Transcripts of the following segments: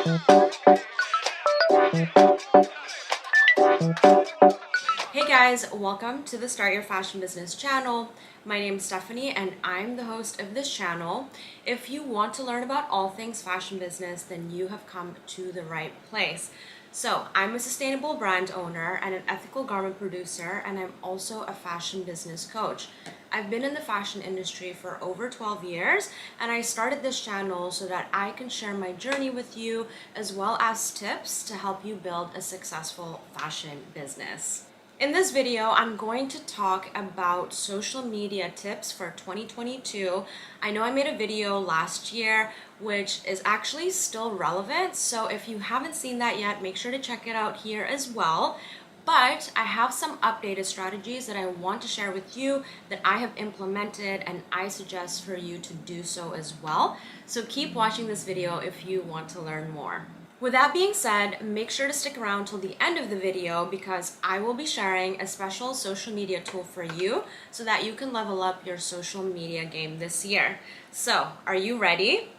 Hey guys, welcome to the Start Your Fashion Business channel. My name is Stephanie and I'm the host of this channel. If you want to learn about all things fashion business, then you have come to the right place. So I'm a sustainable brand owner and an ethical garment producer, and I'm also a fashion business coach. I've been in the fashion industry for over 12 years, and I started this channel so that I can share my journey with you as well as tips to help you build a successful fashion business. In this video, I'm going to talk about social media tips for 2022. I know I made a video last year, which is actually still relevant. So if you haven't seen that yet, make sure to check it out here as well. But I have some updated strategies that I want to share with you that I have implemented, and I suggest for you to do so as well. So keep watching this video if you want to learn more. With that being said, make sure to stick around till the end of the video because I will be sharing a special social media tool for you so that you can level up your social media game this year. So, are you ready?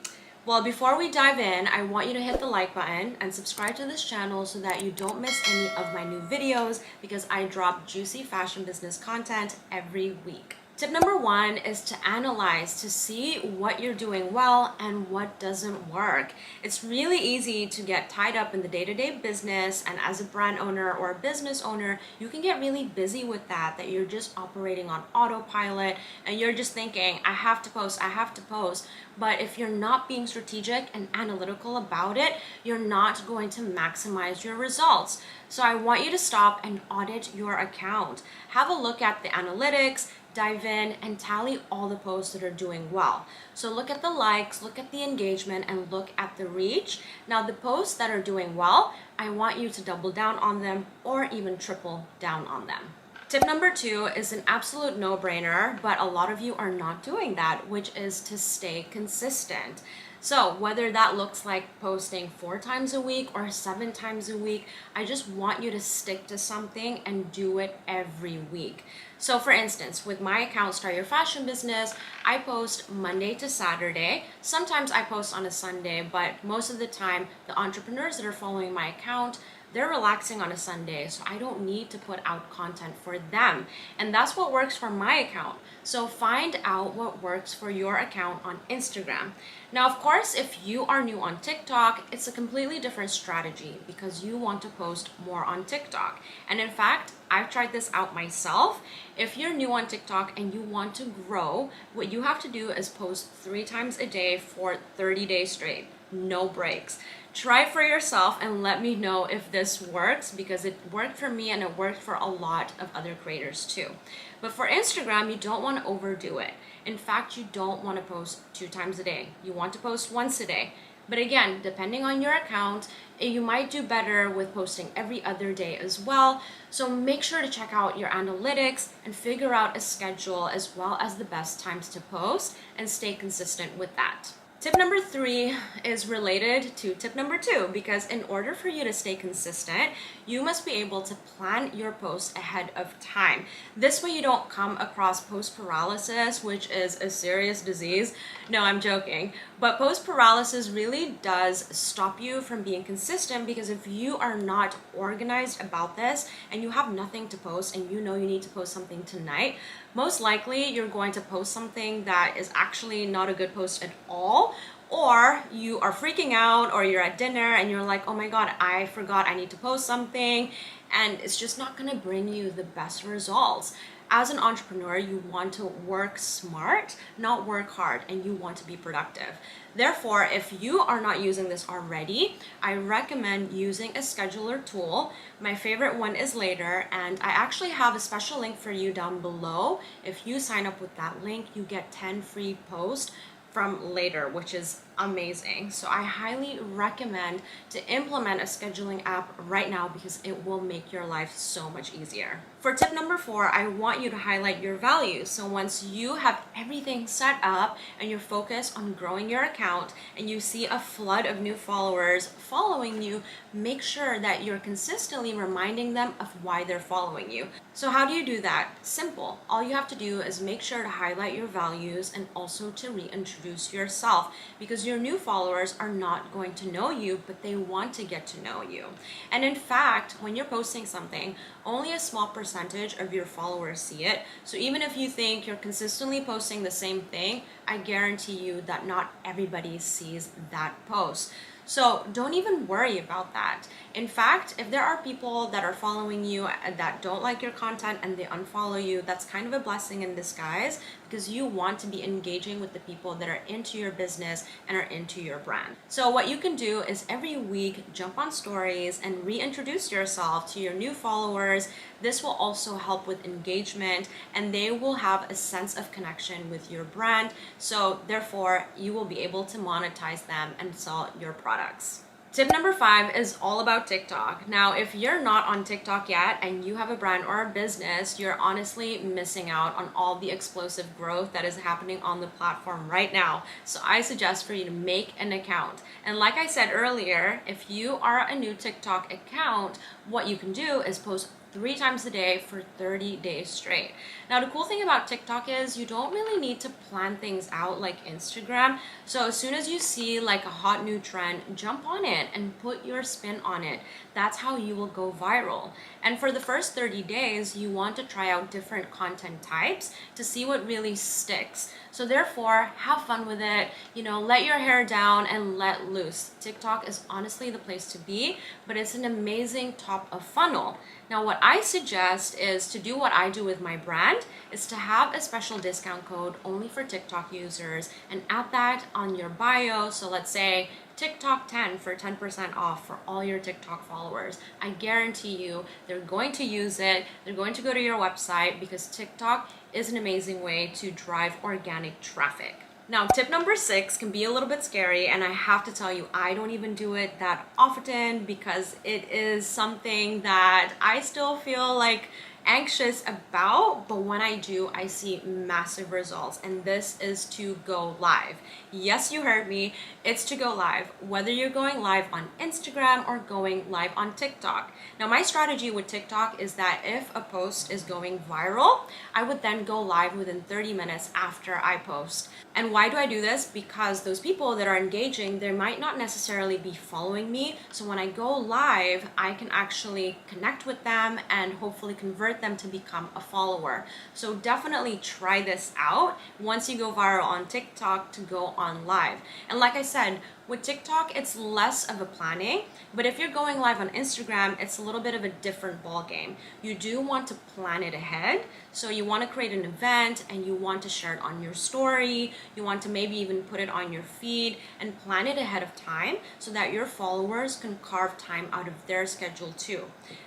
Well, before we dive in, I want you to hit the like button and subscribe to this channel so that you don't miss any of my new videos because I drop juicy fashion business content every week. Tip number one is to analyze, to see what you're doing well and what doesn't work. It's really easy to get tied up in the day-to-day business, and as a brand owner or a business owner, you can get really busy with that you're just operating on autopilot and you're just thinking, I have to post. But if you're not being strategic and analytical about it, you're not going to maximize your results. So I want you to stop and audit your account. Have a look at the analytics, dive in and tally all the posts that are doing well. So look at the likes, look at the engagement, and look at the reach. Now the posts that are doing well, I want you to double down on them or even triple down on them. Tip number two is an absolute no-brainer, but a lot of you are not doing that, which is to stay consistent. So whether that looks like posting 4 times a week or 7 times a week, I just want you to stick to something and do it every week. So for instance, with my account, Start Your Fashion Business, I post Monday to Saturday. Sometimes I post on a Sunday, but most of the time, the entrepreneurs that are following my account, they're relaxing on a Sunday, so I don't need to put out content for them. And that's what works for my account. So find out what works for your account on Instagram. Now, of course, if you are new on TikTok, it's a completely different strategy because you want to post more on TikTok. And in fact, I've tried this out myself. If you're new on TikTok and you want to grow, what you have to do is post 3 times a day for 30 days straight, no breaks. Try it for yourself and let me know if this works because it worked for me and it worked for a lot of other creators too. But for Instagram, you don't want to overdo it. In fact, you don't want to post 2 times a day. You want to post once a day. But again, depending on your account, you might do better with posting every other day as well. So make sure to check out your analytics and figure out a schedule as well as the best times to post and stay consistent with that. Tip number 3 is related to tip number 2 because in order for you to stay consistent, you must be able to plan your posts ahead of time. This way you don't come across post paralysis, which is a serious disease. No, I'm joking. But post paralysis really does stop you from being consistent because if you are not organized about this and you have nothing to post and you know you need to post something tonight, most likely you're going to post something that is actually not a good post at all, or you are freaking out, or you're at dinner and you're like, oh my god, I forgot I need to post something, and it's just not going to bring you the best results. As an entrepreneur, you want to work smart, not work hard, and you want to be productive. Therefore, if you are not using this already, I recommend using a scheduler tool. My favorite one is Later, and I actually have a special link for you down below. If you sign up with that link, you get 10 free posts from Later, which is amazing. So I highly recommend to implement a scheduling app right now because it will make your life so much easier. For tip number 4, I want you to highlight your values. So once you have everything set up and you're focused on growing your account and you see a flood of new followers following you, make sure that you're consistently reminding them of why they're following you. So how do you do that? Simple. All you have to do is make sure to highlight your values and also to reintroduce yourself, because your new followers are not going to know you, but they want to get to know you. And in fact, when you're posting something, only a small percentage of your followers see it. So even if you think you're consistently posting the same thing, I guarantee you that not everybody sees that post. So don't even worry about that. In fact, if there are people that are following you that don't like your content and they unfollow you, that's kind of a blessing in disguise, because you want to be engaging with the people that are into your business and are into your brand. So what you can do is every week jump on stories and reintroduce yourself to your new followers. This will also help with engagement, and they will have a sense of connection with your brand. So therefore, you will be able to monetize them and sell your products. Tip number 5 is all about TikTok. Now, if you're not on TikTok yet and you have a brand or a business, you're honestly missing out on all the explosive growth that is happening on the platform right now. So I suggest for you to make an account. And like I said earlier, if you are a new TikTok account, what you can do is post 3 times a day for 30 days straight. Now, the cool thing about TikTok is you don't really need to plan things out like Instagram. So as soon as you see like a hot new trend, jump on it and put your spin on it. That's how you will go viral. And for the first 30 days, you want to try out different content types to see what really sticks. So therefore, have fun with it, let your hair down and let loose. TikTok is honestly the place to be, but it's an amazing top of funnel. Now, what I suggest is to do what I do with my brand, is to have a special discount code only for TikTok users and add that on your bio. So let's say TikTok 10 for 10% off for all your TikTok followers. I guarantee you they're going to use it. They're going to go to your website, because TikTok is an amazing way to drive organic traffic. Now, tip number 6 can be a little bit scary, and I have to tell you, I don't even do it that often because it is something that I still feel like anxious about, but when I do, I see massive results, and this is to go live. Yes, you heard me, it's to go live, whether you're going live on Instagram or going live on TikTok. Now, my strategy with TikTok is that if a post is going viral, I would then go live within 30 minutes after I post. And why do I do this? Because those people that are engaging, they might not necessarily be following me. So when I go live, I can actually connect with them and hopefully convert them to become a follower. So definitely try this out once you go viral on TikTok to go on live. And like I said, with TikTok, it's less of a planning, but if you're going live on Instagram, it's a little bit of a different ball game. You do want to plan it ahead. So you want to create an event and you want to share it on your story. You want to maybe even put it on your feed and plan it ahead of time so that your followers can carve time out of their schedule too.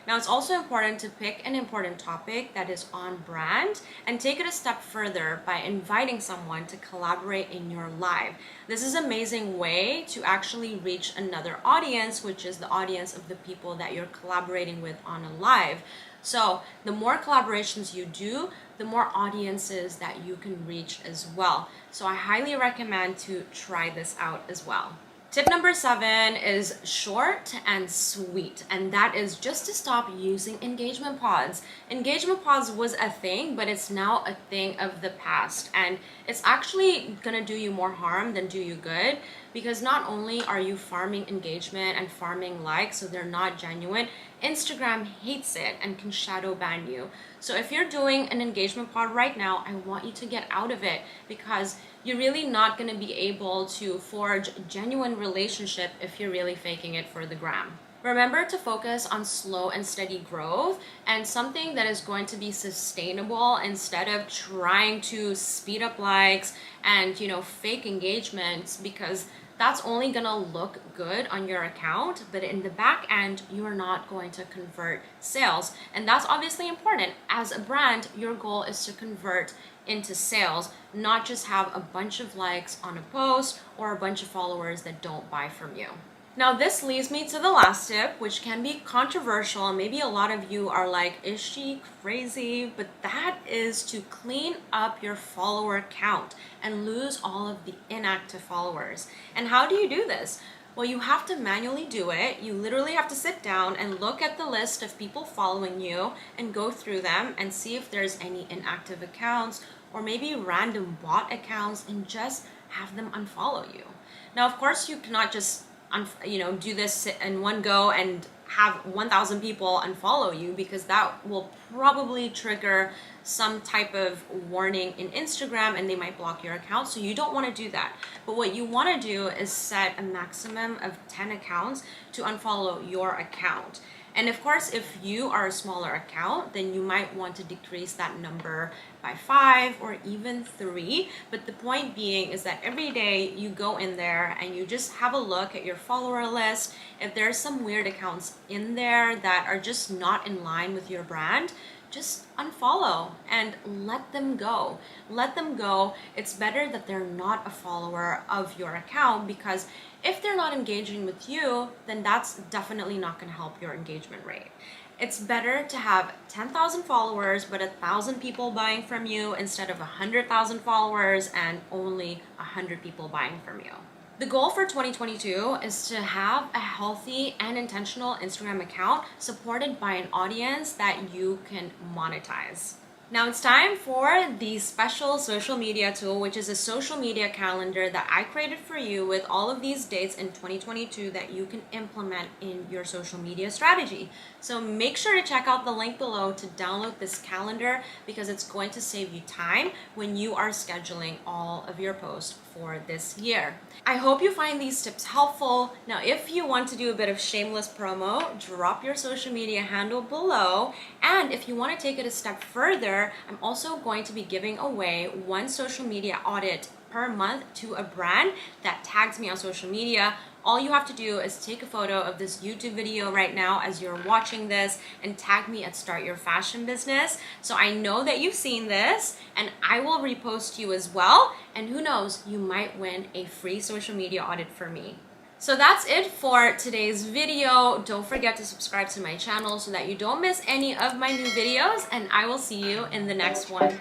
Now, it's also important to pick an important topic that is on brand and take it a step further by inviting someone to collaborate in your live. This is an amazing way to actually reach another audience, which is the audience of the people that you're collaborating with on a live. So the more collaborations you do, the more audiences that you can reach as well. So I highly recommend to try this out as well. Tip number 7 is short and sweet, and that is just to stop using engagement pods. Engagement pods was a thing, but it's now a thing of the past, and it's actually gonna do you more harm than do you good, because not only are you farming engagement and farming likes, so they're not genuine, Instagram hates it and can shadow ban you. So if you're doing an engagement pod right now, I want you to get out of it, because you're really not going to be able to forge a genuine relationship if you're really faking it for the gram. Remember to focus on slow and steady growth and something that is going to be sustainable instead of trying to speed up likes and, fake engagements, because that's only gonna look good on your account, but in the back end, you are not going to convert sales. And that's obviously important. As a brand, your goal is to convert into sales, not just have a bunch of likes on a post or a bunch of followers that don't buy from you. Now, this leads me to the last tip, which can be controversial. Maybe a lot of you are like, is she crazy? But that is to clean up your follower count and lose all of the inactive followers. And how do you do this? Well, you have to manually do it. You literally have to sit down and look at the list of people following you and go through them and see if there's any inactive accounts or maybe random bot accounts, and just have them unfollow you. Now, of course, you cannot just do this in one go and have 1,000 people unfollow you, because that will probably trigger some type of warning in Instagram and they might block your account. So you don't want to do that. But what you want to do is set a maximum of 10 accounts to unfollow your account. And of course, if you are a smaller account, then you might want to decrease that number by 5 or even 3. But the point being is that every day you go in there and you just have a look at your follower list. If there's some weird accounts in there that are just not in line with your brand, just unfollow and let them go. Let them go. It's better that they're not a follower of your account, because if they're not engaging with you, then that's definitely not going to help your engagement rate. It's better to have 10,000 followers but 1,000 people buying from you, instead of 100,000 followers and only 100 people buying from you. The goal for 2022 is to have a healthy and intentional Instagram account supported by an audience that you can monetize. Now it's time for the special social media tool, which is a social media calendar that I created for you with all of these dates in 2022 that you can implement in your social media strategy. So make sure to check out the link below to download this calendar, because it's going to save you time when you are scheduling all of your posts for this year. I hope you find these tips helpful. Now, if you want to do a bit of shameless promo, drop your social media handle below. And if you want to take it a step further, I'm also going to be giving away one social media audit per month to a brand that tags me on social media. All you have to do is take a photo of this YouTube video right now as you're watching this and tag me at Start Your Fashion Business. So I know that you've seen this, and I will repost you as well. And who knows, you might win a free social media audit for me. So that's it for today's video. Don't forget to subscribe to my channel so that you don't miss any of my new videos, and I will see you in the next one.